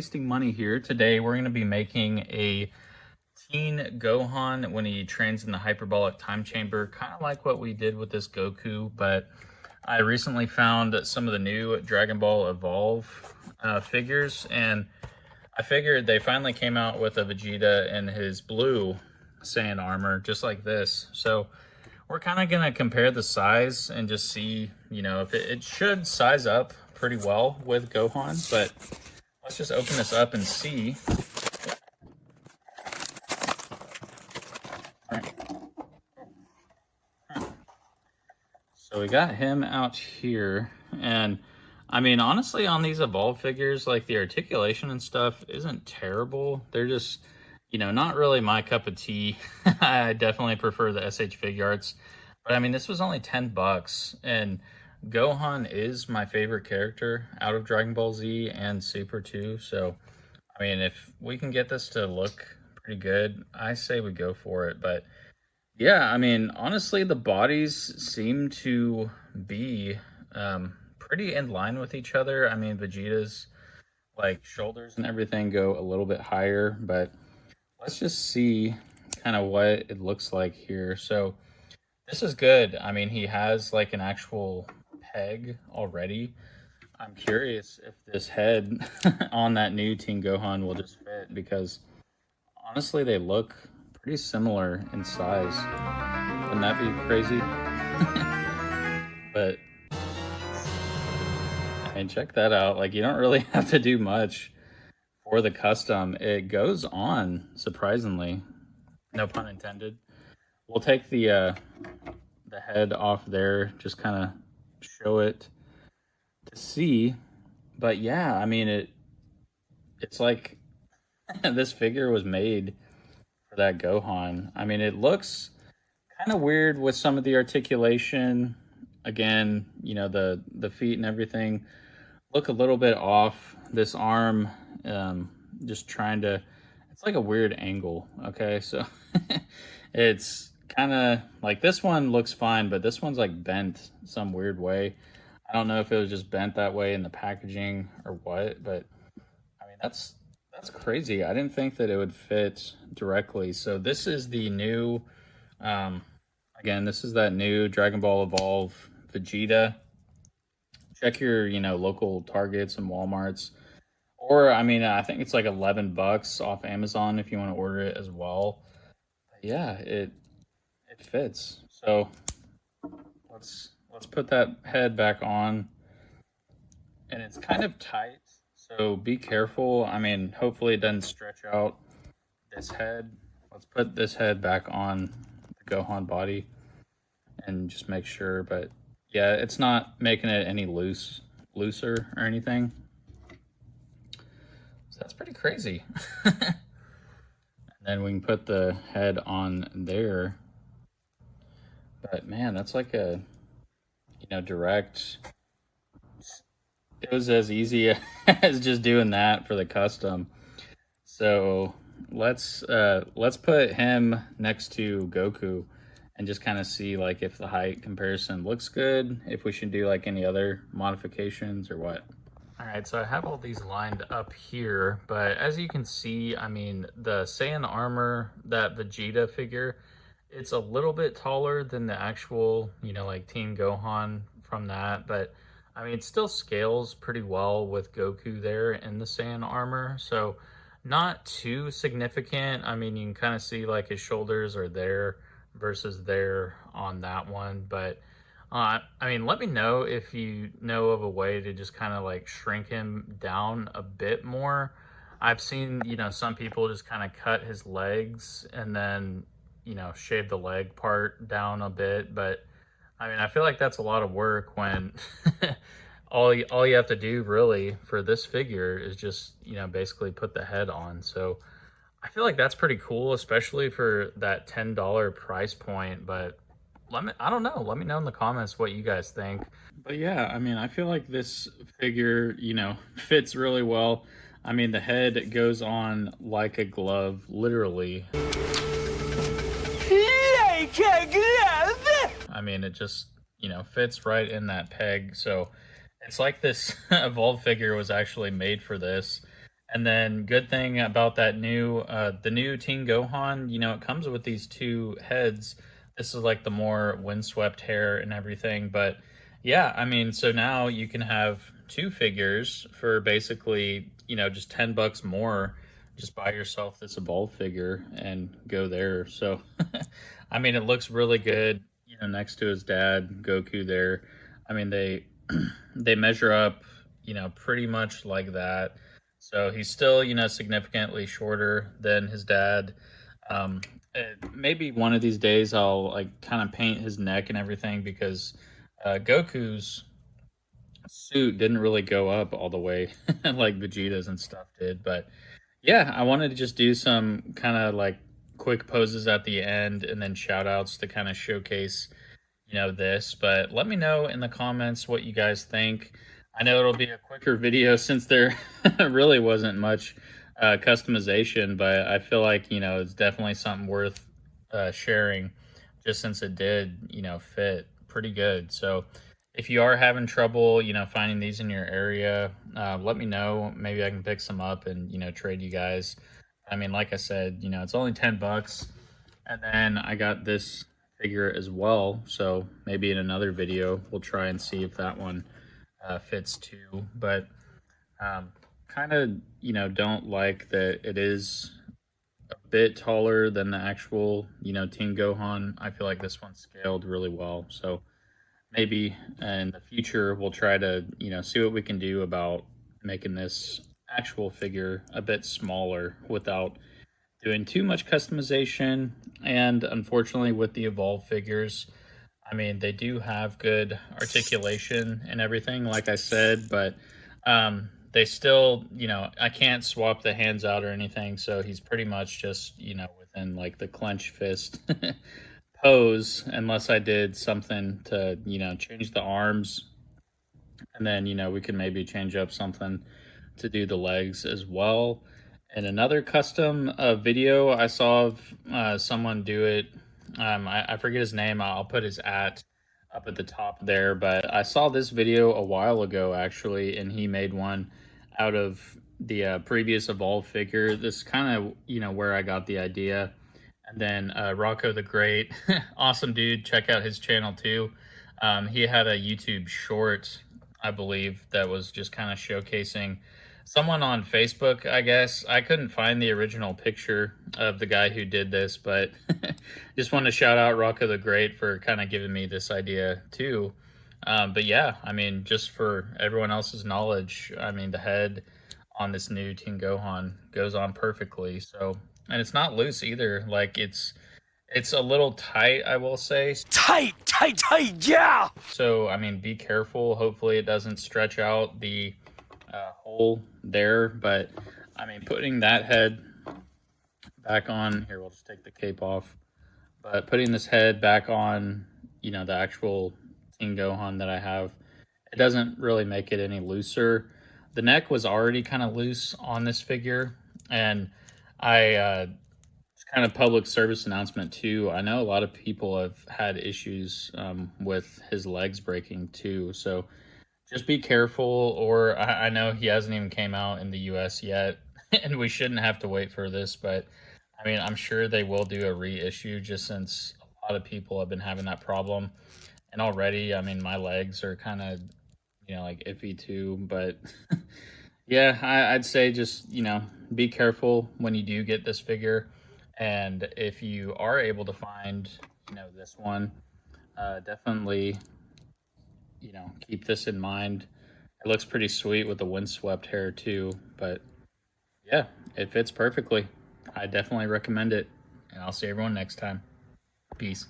wasting money here. Today we're going to be making a teen Gohan when he trains in the Hyperbolic Time Chamber, kind of like what we did with this Goku, but I recently found some of the new Dragon Ball Evolve figures, and I figured they finally came out with a Vegeta in his blue Saiyan armor, just like this. So we're kind of going to compare the size and just see, if it should size up pretty well with Gohan, but let's just open this up and see. So we got him out here, and I mean, honestly, on these Evolve figures, like the articulation and stuff isn't terrible. They're just, not really my cup of tea. I definitely prefer the SH Figuarts, but I mean, this was only $10, and Gohan is my favorite character out of Dragon Ball Z and Super too. So, I mean, if we can get this to look pretty good, I say we go for it, but yeah, I mean, honestly, the bodies seem to be pretty in line with each other. I mean, Vegeta's like shoulders and everything go a little bit higher, but let's just see kind of what it looks like here. So this is good. I mean, he has like an actual peg already. I'm curious if this head on that new Teen Gohan will just fit, because honestly, they look pretty similar in size. Wouldn't that be crazy? But I mean, check that out. Like, you don't really have to do much for the custom. It goes on, surprisingly. No pun intended. We'll take the head off there, just kind of show it to see. But yeah, I mean, it's like this figure was made for that Gohan. I mean, it looks kind of weird with some of the articulation. Again, the feet and everything look a little bit off. This arm, just trying to, it's like a weird angle, okay? So it's kind of like, this one looks fine, but this one's like bent some weird way. I don't know if it was just bent that way in the packaging or what, but I mean, that's crazy. I didn't think that it would fit directly. So this is the new, again, this is that new Dragon Ball Evolve Vegeta. Check your, local Targets and Walmarts. Or, I mean, I think it's like $11 off Amazon if you want to order it as well. But yeah, it fits. So let's put that head back on. And it's kind of tight, so be careful. I mean, hopefully it doesn't stretch out this head. Let's put this head back on the Gohan body and just make sure. But yeah, it's not making it any looser or anything. So that's pretty crazy. And then we can put the head on there. But man, that's like a, direct. It was as easy as just doing that for the custom. So let's put him next to Goku and just kind of see like if the height comparison looks good, if we should do like any other modifications or what. All right, so I have all these lined up here, but as you can see, I mean, the Saiyan armor, that Vegeta figure, it's a little bit taller than the actual, like Teen Gohan from that, but I mean, it still scales pretty well with Goku there in the Saiyan armor, so not too significant. I mean, you can kind of see like his shoulders are there versus there on that one, but I mean, let me know if you know of a way to just kind of like shrink him down a bit more. I've seen, some people just kind of cut his legs and then, shave the leg part down a bit, but I mean, I feel like that's a lot of work when all you have to do really for this figure is just, basically put the head on. So I feel like that's pretty cool, especially for that $10 price point. But I don't know. Let me know in the comments what you guys think. But yeah, I mean, I feel like this figure, fits really well. I mean, the head goes on like a glove, literally. I mean, it just, fits right in that peg. So it's like this Evolve figure was actually made for this. And then good thing about that new, the new Teen Gohan, you know, it comes with these two heads. This is like the more windswept hair and everything. But yeah, I mean, so now you can have two figures for basically, you know, just $10 more. Just buy yourself this Evolve figure and go there. So, I mean, it looks really good, you know, next to his dad, Goku there. I mean, they they measure up, you know, pretty much like that. So he's still, you know, significantly shorter than his dad. Um, Maybe one of these days I'll like kind of paint his neck and everything because Goku's suit didn't really go up all the way like Vegeta's and stuff did. But yeah, I wanted to just do some kind of like quick poses at the end and then shout outs to kind of showcase, you know, this. But let me know in the comments what you guys think. I know it'll be a quicker video since there really wasn't much customization, but I feel like, you know, it's definitely something worth sharing just since it did, you know, fit pretty good. So if you are having trouble, you know, finding these in your area, let me know. Maybe I can pick some up and, you know, trade you guys. I mean, like I said, you know, it's only $10. And then I got this figure as well. So maybe in another video, we'll try and see if that one fits too. But kind of, you know, don't like that it is a bit taller than the actual, you know, Teen Gohan. I feel like this one scaled really well. So maybe in the future we'll try to, you know, see what we can do about making this actual figure a bit smaller without doing too much customization. And unfortunately with the Evolve figures, I mean, they do have good articulation and everything, like I said, but they still, you know, I can't swap the hands out or anything, so he's pretty much just, you know, within like the clench fist pose, unless I did something to, you know, change the arms, and then, you know, we can maybe change up something to do the legs as well. And another custom video I saw of someone do it, I forget his name, I'll put his @ up at the top there, but I saw this video a while ago actually, and he made one out of the previous Evolve figure. This kind of, you know, where I got the idea. And then Rocco the Great, awesome dude, check out his channel too. He had a YouTube short, I believe, that was just kind of showcasing someone on Facebook, I guess. I couldn't find the original picture of the guy who did this, but just want to shout out Rocco the Great for kind of giving me this idea too. But yeah, I mean, just for everyone else's knowledge, I mean, the head on this new Teen Gohan goes on perfectly. So, and it's not loose either. Like it's a little tight, I will say. Tight, yeah! So, I mean, be careful. Hopefully it doesn't stretch out the hole there, but I mean, putting that head back on here, we'll just take the cape off, but putting this head back on, you know, the actual Teen Gohan that I have, it doesn't really make it any looser. The neck was already kind of loose on this figure, and I it's kind of public service announcement too, I know a lot of people have had issues with his legs breaking too, so just be careful. Or I know he hasn't even came out in the US yet, and we shouldn't have to wait for this, but I mean, I'm sure they will do a reissue just since a lot of people have been having that problem. And already, I mean, my legs are kind of, you know, like iffy too, but yeah, I'd say just, you know, be careful when you do get this figure. And if you are able to find, you know, this one, definitely, you know, keep this in mind. It looks pretty sweet with the windswept hair too, but yeah, it fits perfectly. I definitely recommend it, and I'll see everyone next time. Peace.